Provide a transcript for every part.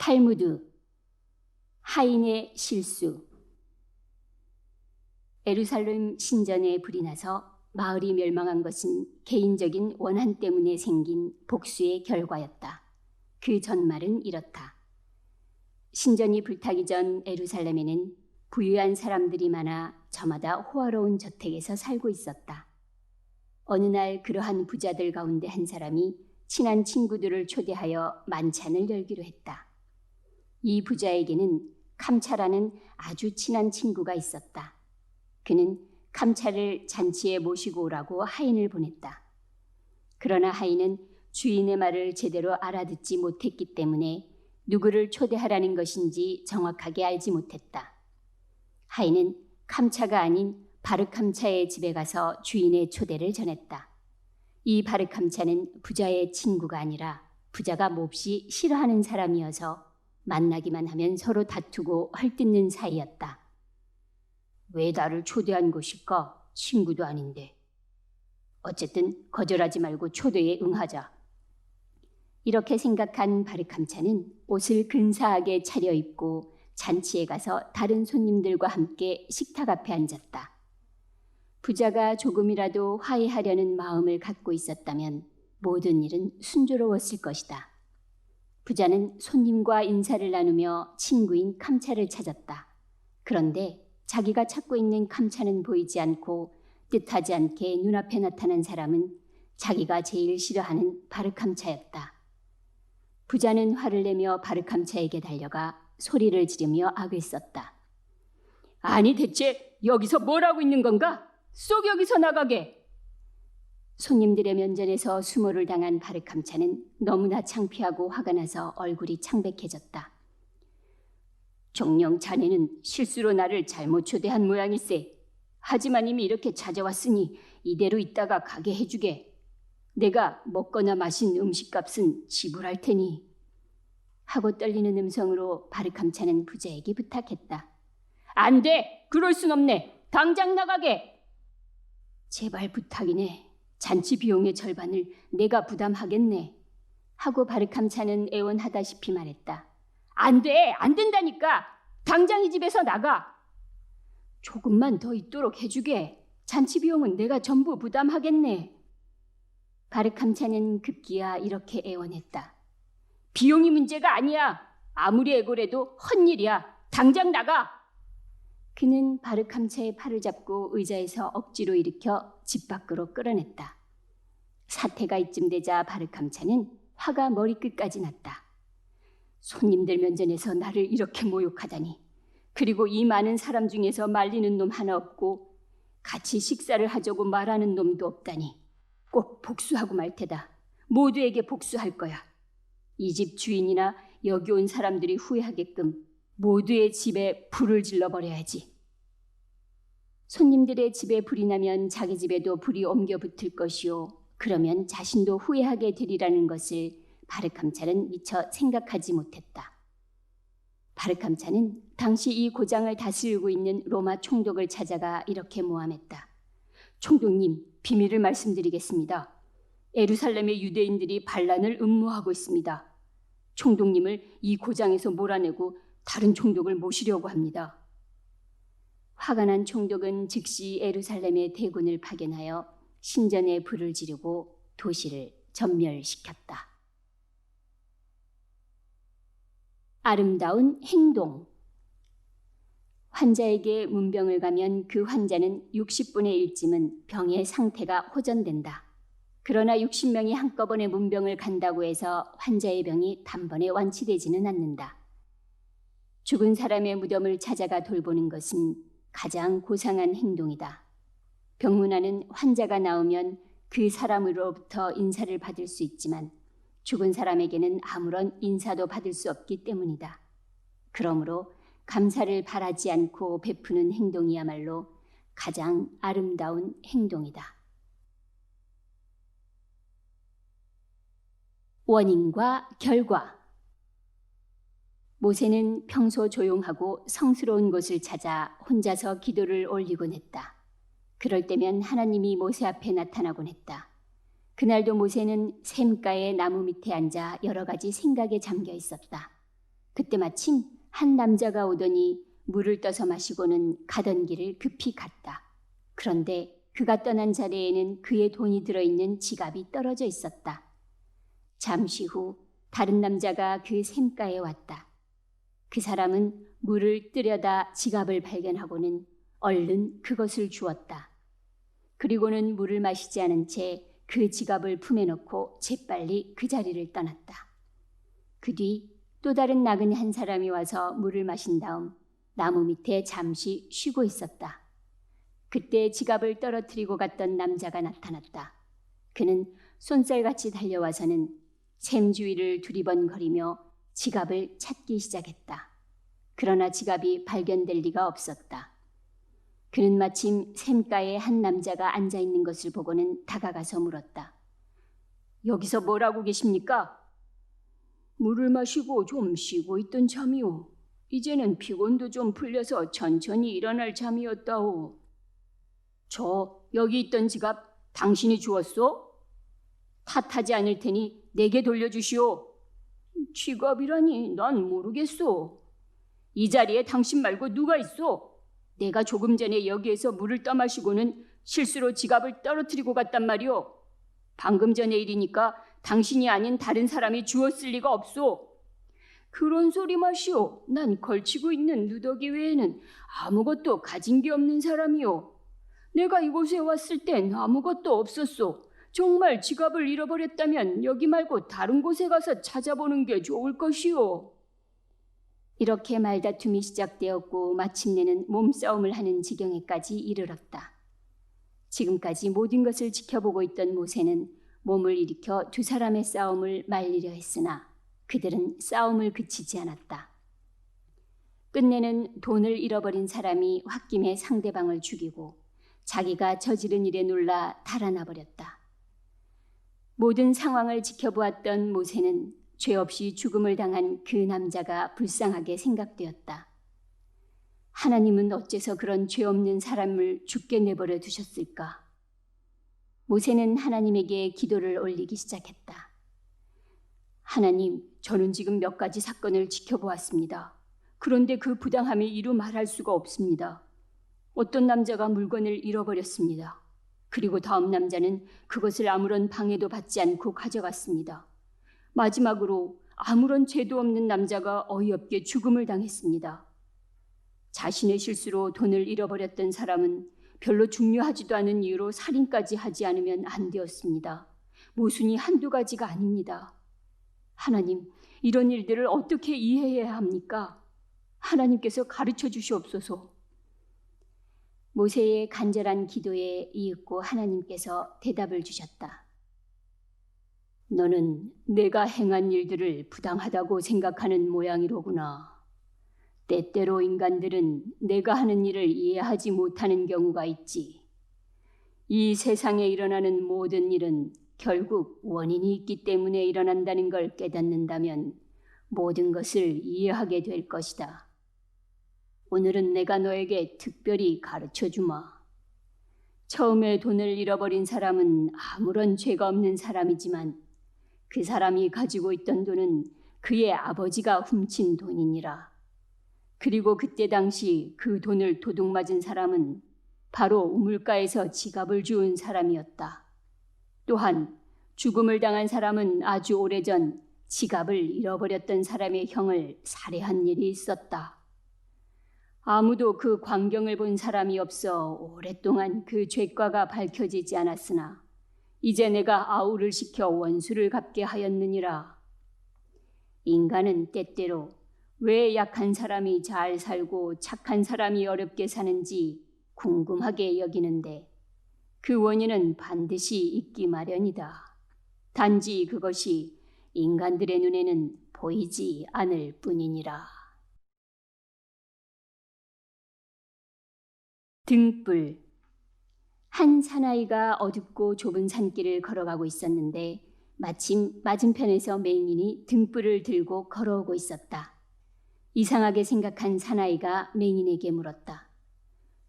탈무드, 하인의 실수. 예루살렘 신전에 불이 나서 마을이 멸망한 것은 개인적인 원한 때문에 생긴 복수의 결과였다. 그 전말은 이렇다. 신전이 불타기 전 예루살렘에는 부유한 사람들이 많아 저마다 호화로운 저택에서 살고 있었다. 어느 날 그러한 부자들 가운데 한 사람이 친한 친구들을 초대하여 만찬을 열기로 했다. 이 부자에게는 감차라는 아주 친한 친구가 있었다. 그는 감차를 잔치에 모시고 오라고 하인을 보냈다. 그러나 하인은 주인의 말을 제대로 알아듣지 못했기 때문에 누구를 초대하라는 것인지 정확하게 알지 못했다. 하인은 감차가 아닌 바르감차의 집에 가서 주인의 초대를 전했다. 이 바르감차는 부자의 친구가 아니라 부자가 몹시 싫어하는 사람이어서 만나기만 하면 서로 다투고 헐뜯는 사이였다. 왜 나를 초대한 것일까? 친구도 아닌데. 어쨌든 거절하지 말고 초대에 응하자. 이렇게 생각한 바르감차는 옷을 근사하게 차려입고 잔치에 가서 다른 손님들과 함께 식탁 앞에 앉았다. 부자가 조금이라도 화해하려는 마음을 갖고 있었다면 모든 일은 순조로웠을 것이다. 부자는 손님과 인사를 나누며 친구인 감차를 찾았다. 그런데 자기가 찾고 있는 감차는 보이지 않고 뜻하지 않게 눈앞에 나타난 사람은 자기가 제일 싫어하는 바르감차였다. 부자는 화를 내며 바르감차에게 달려가 소리를 지르며 악을 썼다. 아니 대체 여기서 뭘 하고 있는 건가? 쏙 여기서 나가게! 손님들의 면전에서 수모를 당한 바르감차는 너무나 창피하고 화가 나서 얼굴이 창백해졌다. 정녕 자네는 실수로 나를 잘못 초대한 모양일세. 하지만 이미 이렇게 찾아왔으니 이대로 있다가 가게 해주게. 내가 먹거나 마신 음식값은 지불할 테니. 하고 떨리는 음성으로 바르감차는 부자에게 부탁했다. 안 돼! 그럴 순 없네! 당장 나가게! 제발 부탁이네. 잔치 비용의 절반을 내가 부담하겠네. 하고 바르감차는 애원하다시피 말했다. 안 돼! 안 된다니까! 당장 이 집에서 나가! 조금만 더 있도록 해주게. 잔치 비용은 내가 전부 부담하겠네. 바르감차는 급기야 이렇게 애원했다. 비용이 문제가 아니야. 아무리 애고래도 헛일이야. 당장 나가! 그는 바르감차의 팔을 잡고 의자에서 억지로 일으켜 집 밖으로 끌어냈다. 사태가 이쯤 되자 바르감차는 화가 머리끝까지 났다. 손님들 면전에서 나를 이렇게 모욕하다니. 그리고 이 많은 사람 중에서 말리는 놈 하나 없고 같이 식사를 하자고 말하는 놈도 없다니. 꼭 복수하고 말 테다. 모두에게 복수할 거야. 이 집 주인이나 여기 온 사람들이 후회하게끔 모두의 집에 불을 질러버려야지. 손님들의 집에 불이 나면 자기 집에도 불이 옮겨 붙을 것이요. 그러면 자신도 후회하게 되리라는 것을 바르감차는 미처 생각하지 못했다. 바르감차는 당시 이 고장을 다스리고 있는 로마 총독을 찾아가 이렇게 모함했다. 총독님, 비밀을 말씀드리겠습니다. 예루살렘의 유대인들이 반란을 음모하고 있습니다. 총독님을 이 고장에서 몰아내고 다른 총독을 모시려고 합니다. 화가 난 총독은 즉시 예루살렘의 대군을 파견하여 신전에 불을 지르고 도시를 전멸시켰다. 아름다운 행동. 환자에게 문병을 가면 그 환자는 60분의 1쯤은 병의 상태가 호전된다. 그러나 60명이 한꺼번에 문병을 간다고 해서 환자의 병이 단번에 완치되지는 않는다. 죽은 사람의 무덤을 찾아가 돌보는 것은 가장 고상한 행동이다. 병문안은 환자가 나오면 그 사람으로부터 인사를 받을 수 있지만 죽은 사람에게는 아무런 인사도 받을 수 없기 때문이다. 그러므로 감사를 바라지 않고 베푸는 행동이야말로 가장 아름다운 행동이다. 원인과 결과. 모세는 평소 조용하고 성스러운 곳을 찾아 혼자서 기도를 올리곤 했다. 그럴 때면 하나님이 모세 앞에 나타나곤 했다. 그날도 모세는 샘가의 나무 밑에 앉아 여러 가지 생각에 잠겨 있었다. 그때 마침 한 남자가 오더니 물을 떠서 마시고는 가던 길을 급히 갔다. 그런데 그가 떠난 자리에는 그의 돈이 들어있는 지갑이 떨어져 있었다. 잠시 후 다른 남자가 그 샘가에 왔다. 그 사람은 물을 뜨려다 지갑을 발견하고는 얼른 그것을 주었다. 그리고는 물을 마시지 않은 채 그 지갑을 품에 넣고 재빨리 그 자리를 떠났다. 그 뒤 또 다른 나그네 한 사람이 와서 물을 마신 다음 나무 밑에 잠시 쉬고 있었다. 그때 지갑을 떨어뜨리고 갔던 남자가 나타났다. 그는 쏜살같이 달려와서는 샘 주위를 두리번거리며 지갑을 찾기 시작했다. 그러나 지갑이 발견될 리가 없었다. 그는 마침 샘가에 한 남자가 앉아있는 것을 보고는 다가가서 물었다. 여기서 뭘 하고 계십니까? 물을 마시고 좀 쉬고 있던 참이오. 이제는 피곤도 좀 풀려서 천천히 일어날 참이었다오. 저 여기 있던 지갑 당신이 주었소? 탓하지 않을 테니 내게 돌려주시오. 지갑이라니 난 모르겠소. 이 자리에 당신 말고 누가 있소? 내가 조금 전에 여기에서 물을 떠마시고는 실수로 지갑을 떨어뜨리고 갔단 말이오. 방금 전의 일이니까 당신이 아닌 다른 사람이 주었을 리가 없소. 그런 소리 마시오. 난 걸치고 있는 누더기 외에는 아무것도 가진 게 없는 사람이오. 내가 이곳에 왔을 땐 아무것도 없었소. 정말 지갑을 잃어버렸다면 여기 말고 다른 곳에 가서 찾아보는 게 좋을 것이오. 이렇게 말다툼이 시작되었고 마침내는 몸싸움을 하는 지경에까지 이르렀다. 지금까지 모든 것을 지켜보고 있던 모세는 몸을 일으켜 두 사람의 싸움을 말리려 했으나 그들은 싸움을 그치지 않았다. 끝내는 돈을 잃어버린 사람이 홧김에 상대방을 죽이고 자기가 저지른 일에 놀라 달아나 버렸다. 모든 상황을 지켜보았던 모세는 죄 없이 죽음을 당한 그 남자가 불쌍하게 생각되었다. 하나님은 어째서 그런 죄 없는 사람을 죽게 내버려 두셨을까? 모세는 하나님에게 기도를 올리기 시작했다. 하나님, 저는 지금 몇 가지 사건을 지켜보았습니다. 그런데 그 부당함이 이루 말할 수가 없습니다. 어떤 남자가 물건을 잃어버렸습니다. 그리고 다음 남자는 그것을 아무런 방해도 받지 않고 가져갔습니다. 마지막으로 아무런 죄도 없는 남자가 어이없게 죽음을 당했습니다. 자신의 실수로 돈을 잃어버렸던 사람은 별로 중요하지도 않은 이유로 살인까지 하지 않으면 안 되었습니다. 모순이 한두 가지가 아닙니다. 하나님, 이런 일들을 어떻게 이해해야 합니까? 하나님께서 가르쳐 주시옵소서. 모세의 간절한 기도에 이윽고 하나님께서 대답을 주셨다. 너는 내가 행한 일들을 부당하다고 생각하는 모양이로구나. 때때로 인간들은 내가 하는 일을 이해하지 못하는 경우가 있지. 이 세상에 일어나는 모든 일은 결국 원인이 있기 때문에 일어난다는 걸 깨닫는다면 모든 것을 이해하게 될 것이다. 오늘은 내가 너에게 특별히 가르쳐주마. 처음에 돈을 잃어버린 사람은 아무런 죄가 없는 사람이지만 그 사람이 가지고 있던 돈은 그의 아버지가 훔친 돈이니라. 그리고 그때 당시 그 돈을 도둑맞은 사람은 바로 우물가에서 지갑을 주운 사람이었다. 또한 죽음을 당한 사람은 아주 오래전 지갑을 잃어버렸던 사람의 형을 살해한 일이 있었다. 아무도 그 광경을 본 사람이 없어 오랫동안 그 죄과가 밝혀지지 않았으나 이제 내가 아우를 시켜 원수를 갚게 하였느니라. 인간은 때때로 왜 약한 사람이 잘 살고 착한 사람이 어렵게 사는지 궁금하게 여기는데 그 원인은 반드시 있기 마련이다. 단지 그것이 인간들의 눈에는 보이지 않을 뿐이니라. 등불. 한 사나이가 어둡고 좁은 산길을 걸어가고 있었는데 마침 맞은편에서 맹인이 등불을 들고 걸어오고 있었다. 이상하게 생각한 사나이가 맹인에게 물었다.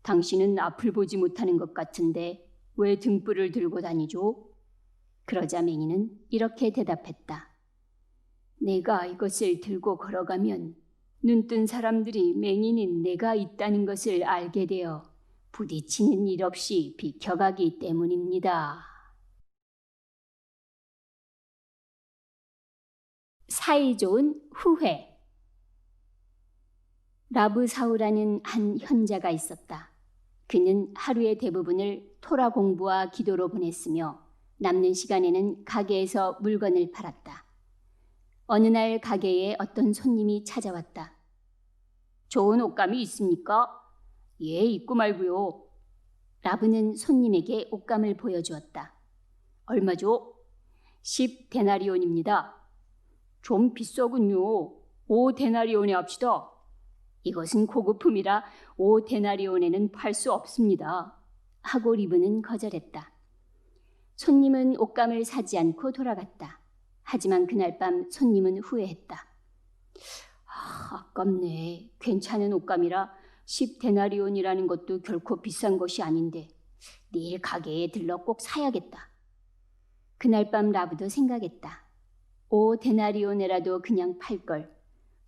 당신은 앞을 보지 못하는 것 같은데 왜 등불을 들고 다니죠? 그러자 맹인은 이렇게 대답했다. 내가 이것을 들고 걸어가면 눈뜬 사람들이 맹인인 내가 있다는 것을 알게 되어 부딪히는 일 없이 비켜가기 때문입니다. 사이좋은 후회. 라브사우라는 한 현자가 있었다. 그는 하루의 대부분을 토라 공부와 기도로 보냈으며 남는 시간에는 가게에서 물건을 팔았다. 어느 날 가게에 어떤 손님이 찾아왔다. 좋은 옷감이 있습니까? 예, 있고 말고요. 라브는 손님에게 옷감을 보여주었다. 얼마죠? 10데나리온입니다. 좀 비싸군요. 5데나리온에 합시다. 이것은 고급품이라 5데나리온에는 팔 수 없습니다. 하고 리브는 거절했다. 손님은 옷감을 사지 않고 돌아갔다. 하지만 그날 밤 손님은 후회했다. 아깝네. 괜찮은 옷감이라 10데나리온이라는 것도 결코 비싼 것이 아닌데 내일 가게에 들러 꼭 사야겠다. 그날 밤 라브도 생각했다. 5데나리온에라도 그냥 팔걸.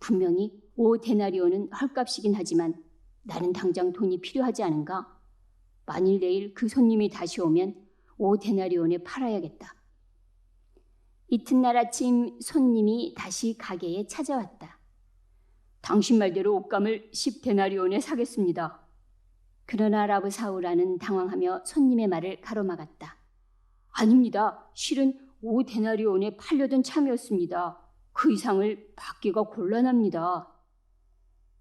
분명히 5데나리온은 헐값이긴 하지만 나는 당장 돈이 필요하지 않은가? 만일 내일 그 손님이 다시 오면 5데나리온에 팔아야겠다. 이튿날 아침 손님이 다시 가게에 찾아왔다. 당신 말대로 옷감을 10데나리온에 사겠습니다. 그러나 라브사우라는 당황하며 손님의 말을 가로막았다. 아닙니다. 실은 5데나리온에 팔려던 참이었습니다. 그 이상을 받기가 곤란합니다.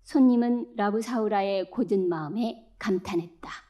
손님은 라브사우라의 고든 마음에 감탄했다.